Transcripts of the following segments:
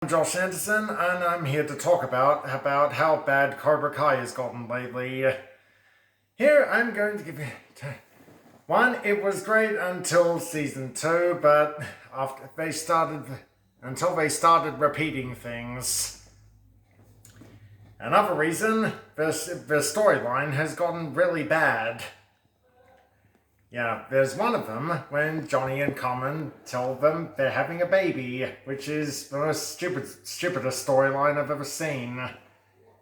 I'm Josh Anderson, and I'm here to talk about how bad Cobra Kai has gotten lately. Here, I'm going to give you one. It was great until season 2, but until they started repeating things. Another reason, the storyline has gotten really bad. Yeah, there's one of them when Johnny and Common tell them they're having a baby, which is the most stupidest storyline I've ever seen.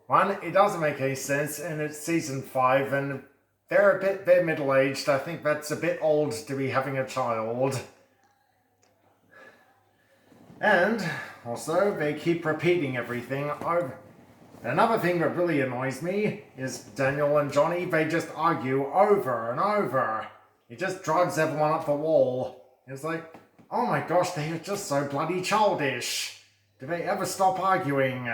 One, it doesn't make any sense, and it's season 5, and they're middle-aged. I think that's a bit old to be having a child. And also, they keep repeating everything over. Another thing that really annoys me is Daniel and Johnny, they just argue over and over. It just drives everyone up the wall. It's like, oh my gosh, they are just so bloody childish. Do they ever stop arguing?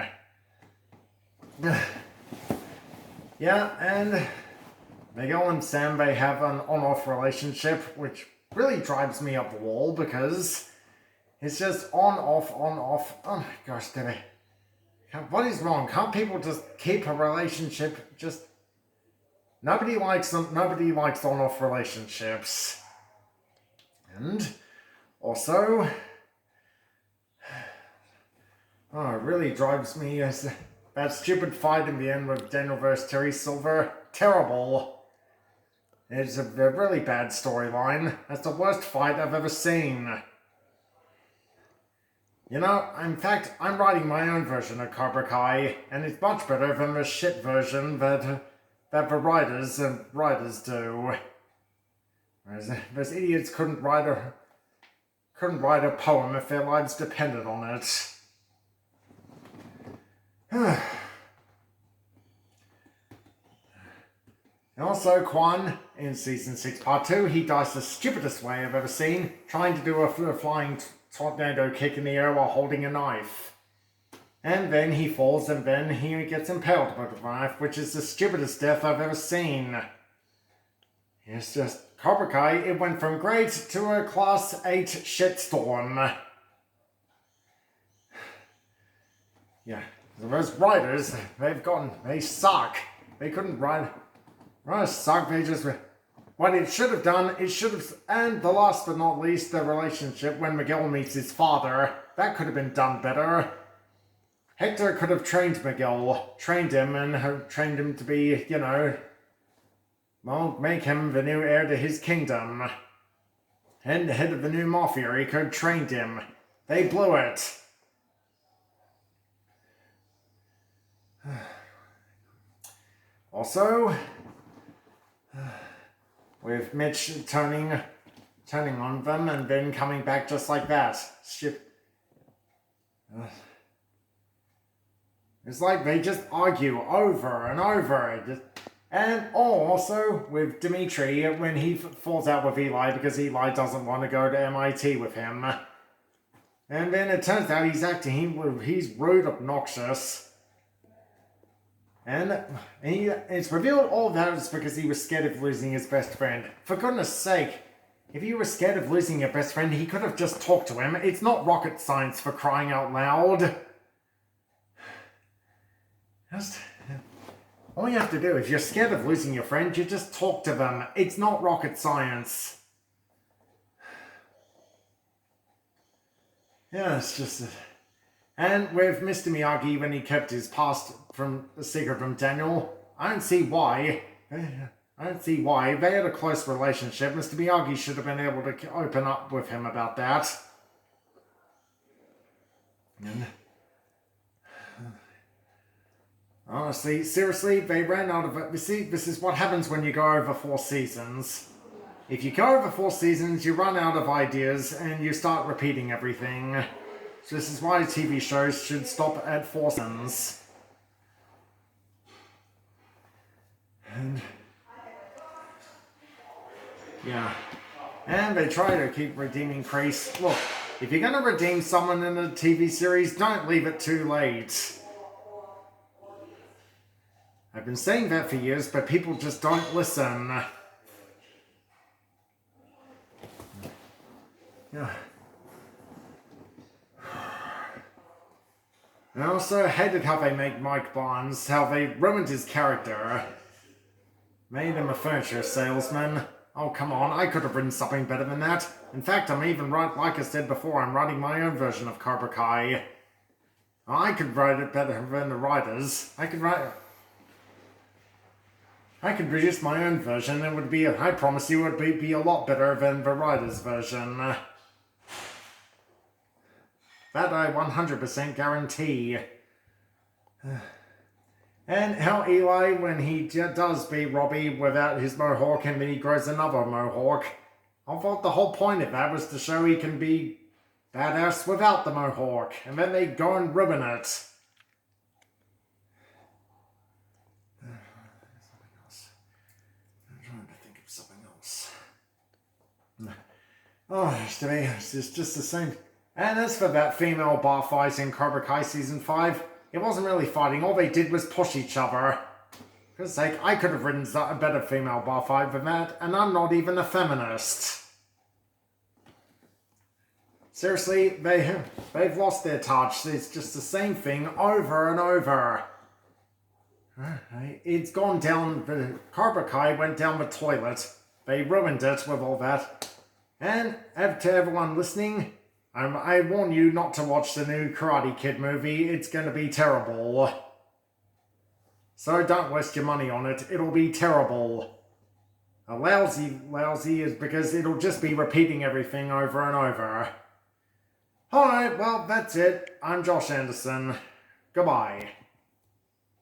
Yeah, and Miguel and Sam, they have an on-off relationship, which really drives me up the wall because it's just on, off, on, off. Oh my gosh, do they... What is wrong? Can't people just keep a relationship just... Nobody likes them. Nobody likes on-off relationships. And also, it really drives me as that stupid fight in the end with Daniel versus Terry Silver. Terrible. It's a really bad storyline. That's the worst fight I've ever seen. You know, in fact, I'm writing my own version of Cobra Kai, and it's much better than the shit version that the writers do. Whereas those idiots couldn't write a poem if their lives depended on it. And also, Quan, in Season 6, Part 2, he dies the stupidest way I've ever seen, trying to do a flying tornado kick in the air while holding a knife. And then he falls and then he gets impaled by the knife, which is the stupidest death I've ever seen. It's just, Cobra Kai, it went from great to a Class 8 shitstorm. Yeah, those writers, they suck. They couldn't write, suck, they just... What it should have done, and the last but not least, the relationship when Miguel meets his father, that could have been done better. Hector could have trained him and trained him to be, make him the new heir to his kingdom. And the head of the new mafia, he could have trained him. They blew it. Also, with Mitch turning on them and then coming back just like that. It's like they just argue over and over. And also with Dimitri when he falls out with Eli because Eli doesn't want to go to MIT with him. And then it turns out he's rude, obnoxious. And it's revealed all that is because he was scared of losing his best friend. For goodness sake, if he was scared of losing your best friend, he could have just talked to him. It's not rocket science, for crying out loud. All you have to do, if you're scared of losing your friend, you just talk to them. It's not rocket science. Yeah, it's just... And with Mr. Miyagi, when he kept his past from the secret from Daniel, I don't see why. They had a close relationship. Mr. Miyagi should have been able to open up with him about that. And honestly, seriously, they ran out of it. You see, this is what happens when you go over 4 seasons. If you go over 4 seasons, you run out of ideas and you start repeating everything. So this is why TV shows should stop at 4 seasons. And yeah. And they try to keep redeeming Kreese. Look, if you're going to redeem someone in a TV series, don't leave it too late. I've been saying that for years, but people just don't listen. Yeah. And I also hated how they made Mike Barnes, how they ruined his character. Made him a furniture salesman. Oh, come on, I could have written something better than that. In fact, I'm even like I said before, I'm writing my own version of Cobra Kai. I could write it better than the writers. I could produce my own version. It would be, I promise you, it would be a lot better than the writer's version. That I 100% guarantee. And how Eli, when he does beat Robbie without his mohawk and then he grows another mohawk. I thought the whole point of that was to show he can be badass without the mohawk. And then they go and ruin it. Something else. I'm trying to think of something else. Oh, it's just the same. And as for that female bar fight in Cobra Kai Season 5, it wasn't really fighting, all they did was push each other. For goodness sake, I could have written a better female bar fight than that, and I'm not even a feminist. Seriously, they've lost their touch. It's just the same thing over and over. It's gone down, the Cobra Kai went down the toilet. They ruined it with all that. And to everyone listening, I warn you not to watch the new Karate Kid movie. It's going to be terrible. So don't waste your money on it. It'll be terrible. Lousy is because it'll just be repeating everything over and over. Alright, well, that's it. I'm Josh Anderson. Goodbye.